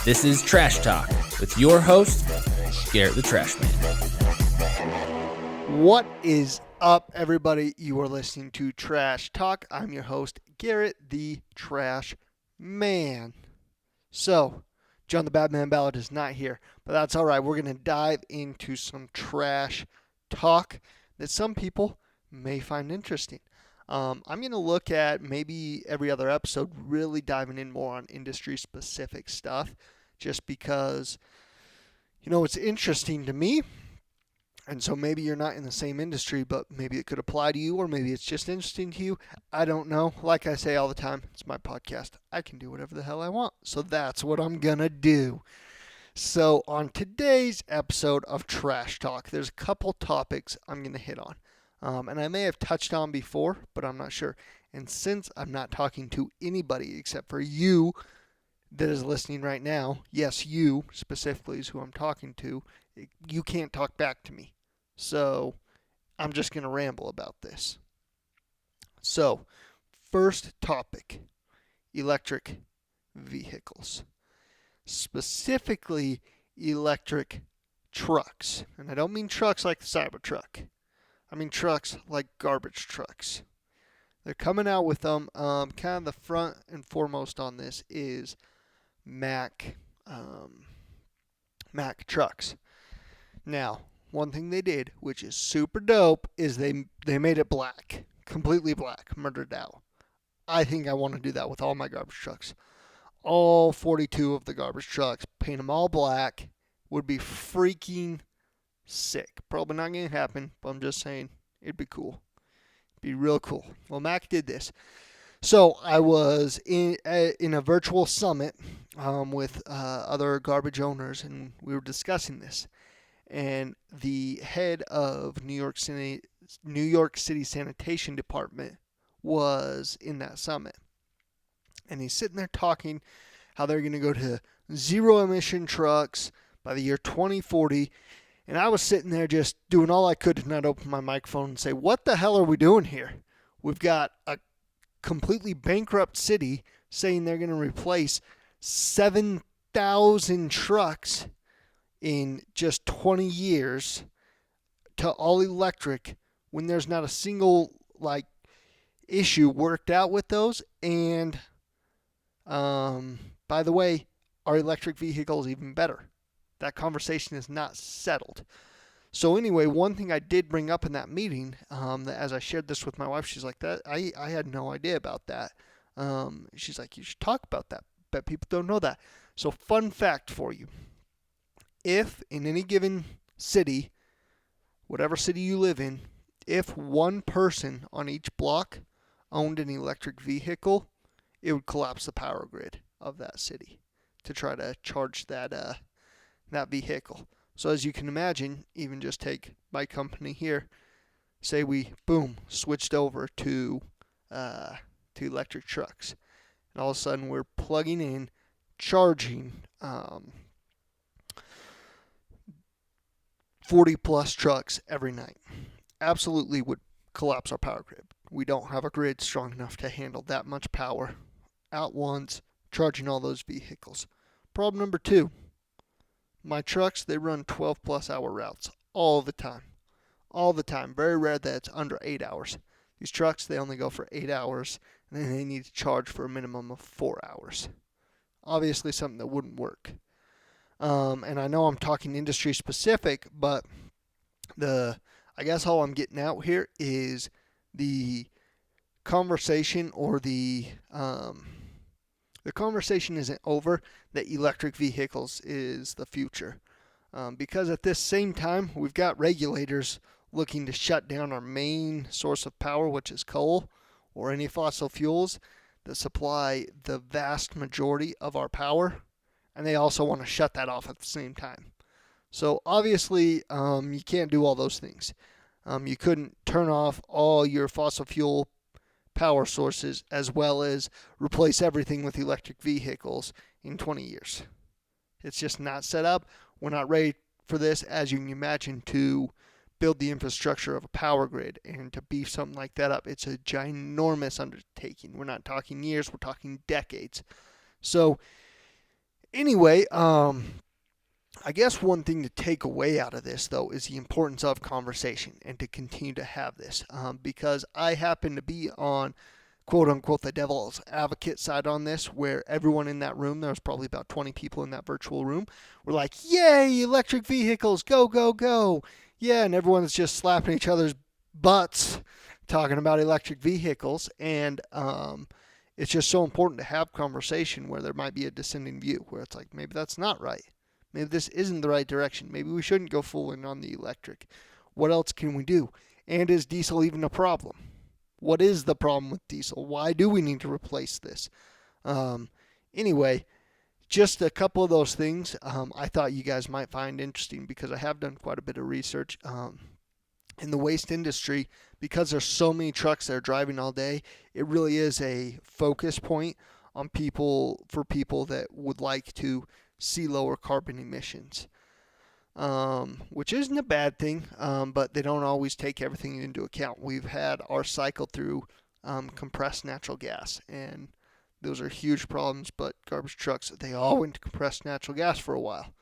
This is Trash Talk with your host, Garrett the Trash Man. What is up, everybody? You are listening to Trash Talk. I'm your host, Garrett the Trash Man. So, John the Batman Ballard is not here, but that's all right. We're going to dive into some trash talk that some people may find interesting. I'm going to look at maybe every other episode really diving in more on industry-specific stuff just because, it's interesting to me. And so maybe you're not in the same industry, but maybe it could apply to you, or maybe it's just interesting to you. I don't know. Like I say all the time, it's my podcast. I can do whatever the hell I want. So that's what I'm going to do. So on today's episode of Trash Talk, there's a couple topics I'm going to hit on. And I may have touched on before, but I'm not sure. And since I'm not talking to anybody except for you that is listening right now, yes, you specifically is who I'm talking to, you can't talk back to me. So I'm just going to ramble about this. So, first topic, electric vehicles. Specifically, electric trucks. And I don't mean trucks like the Cybertruck. I mean trucks like garbage trucks. They're coming out with them. Kind of the front and foremost on this is Mack trucks. Now, one thing they did, which is super dope, is they made it black. Completely black. Murdered out. I think I want to do that with all my garbage trucks. All 42 of the garbage trucks. Paint them all black. Would be freaking sick. Probably not going to happen, but I'm just saying it'd be cool. It'd be real cool. Well, Mack did this. So I was in a virtual summit with other garbage owners, and we were discussing this. And the head of New York City Sanitation Department was in that summit. And he's sitting there talking how they're going to go to zero emission trucks by the year 2040. And I was sitting there just doing all I could to not open my microphone and say, what the hell are we doing here? We've got a completely bankrupt city saying they're going to replace 7,000 trucks in just 20 years to all electric when there's not a single issue worked out with those. And by the way, are electric vehicles even better? That conversation is not settled. So anyway, one thing I did bring up in that meeting, that as I shared this with my wife, she's like, "That I had no idea about that." She's like, "You should talk about that. Bet people don't know that." So fun fact for you. If in any given city, whatever city you live in, if one person on each block owned an electric vehicle, it would collapse the power grid of that city to try to charge that vehicle. So as you can imagine, even just take my company here, say we, boom, switched over to electric trucks. And all of a sudden we're plugging in, charging 40 plus trucks every night. Absolutely would collapse our power grid. We don't have a grid strong enough to handle that much power at once, charging all those vehicles. Problem number 2, my trucks, they run 12 plus hour routes all the time. All the time. Very rare that it's under 8 hours. These trucks, they only go for 8 hours, and then they need to charge for a minimum of 4 hours. Obviously something that wouldn't work. And I know I'm talking industry specific, but I guess all I'm getting out here is the conversation, or the conversation isn't over that electric vehicles is the future. Because at this same time, we've got regulators looking to shut down our main source of power, which is coal or any fossil fuels that supply the vast majority of our power. And they also want to shut that off at the same time. So obviously, you can't do all those things. You couldn't turn off all your fossil fuel power sources as well as replace everything with electric vehicles in 20 years. It's just not set up. We're not ready for this, as you can imagine, to build the infrastructure of a power grid and to beef something like that up. It's a ginormous undertaking. We're not talking years, we're talking decades. So Anyway, I guess one thing to take away out of this, though, is the importance of conversation and to continue to have this. Because I happen to be on, quote unquote, the devil's advocate side on this, where everyone in that room, there was probably about 20 people in that virtual room, were like, yay, electric vehicles, go, go, go. Yeah, and everyone's just slapping each other's butts talking about electric vehicles. And it's just so important to have conversation where there might be a dissenting view, where it's like, maybe that's not right. Maybe this isn't the right direction. Maybe we shouldn't go full in on the electric. What else can we do? And is diesel even a problem? What is the problem with diesel? Why do we need to replace this? Anyway, just a couple of those things I thought you guys might find interesting, because I have done quite a bit of research in the waste industry. Because there's so many trucks that are driving all day, it really is a focus point on people that would like to see lower carbon emissions, which isn't a bad thing, but they don't always take everything into account. We've had our cycle through compressed natural gas, and those are huge problems, but garbage trucks, they all went to compressed natural gas for a while.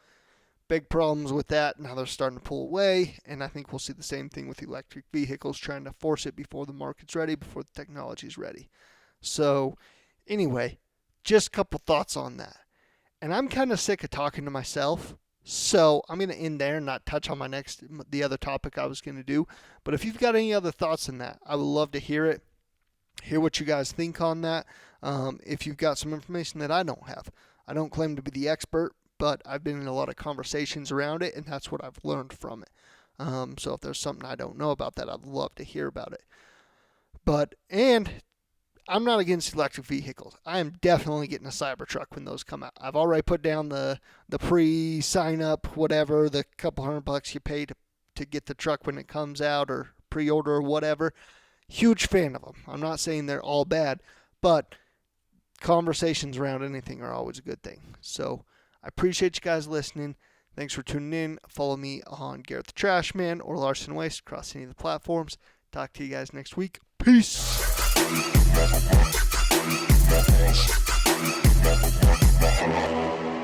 Big problems with that. Now they're starting to pull away, and I think we'll see the same thing with electric vehicles, trying to force it before the market's ready, before the technology's ready. So anyway, just a couple thoughts on that. And I'm kind of sick of talking to myself, so I'm going to end there and not touch on the other topic I was going to do. But if you've got any other thoughts on that, I would love to hear it, hear what you guys think on that. If you've got some information that I don't have. I don't claim to be the expert, but I've been in a lot of conversations around it, and that's what I've learned from it. So if there's something I don't know about that, I'd love to hear about it. And I'm not against electric vehicles. I am definitely getting a Cybertruck when those come out. I've already put down the pre-sign up, whatever, the couple $100 you pay to get the truck when it comes out, or pre-order or whatever. Huge fan of them. I'm not saying they're all bad, but conversations around anything are always a good thing. So I appreciate you guys listening. Thanks for tuning in. Follow me on Garrett the Trash Man or Larson Waste across any of the platforms. Talk to you guys next week. Peace. Thank you.